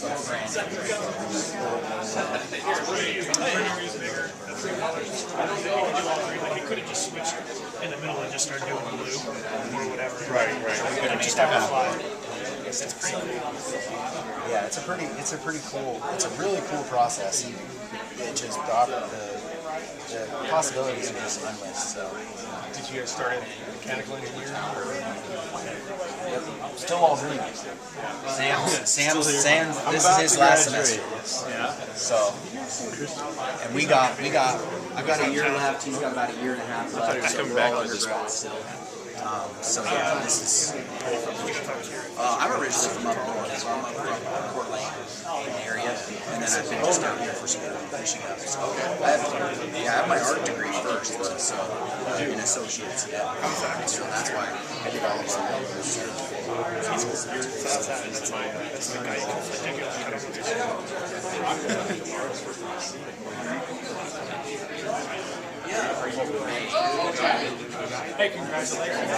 He could have just switched in the middle and just started doing blue or whatever. Right. Just have it fly. It's pretty cool. Yeah, it's a really cool process. And it just the possibilities are just endless. So. Did you guys start in mechanical engineering? Yep. Still all green. Sam. This is his last semester. Yeah. So, and I've got a year left. He's got about a year and a half left. So we're all undergrads still. So yeah, this is. I'm originally from up north, so I'm up from Coeur d'Alene area, and then I finished down here for school, finishing up. So I have my art degree first, so an associate's, yeah. So that's why I did all of our That's the guy you can Hey, congratulations.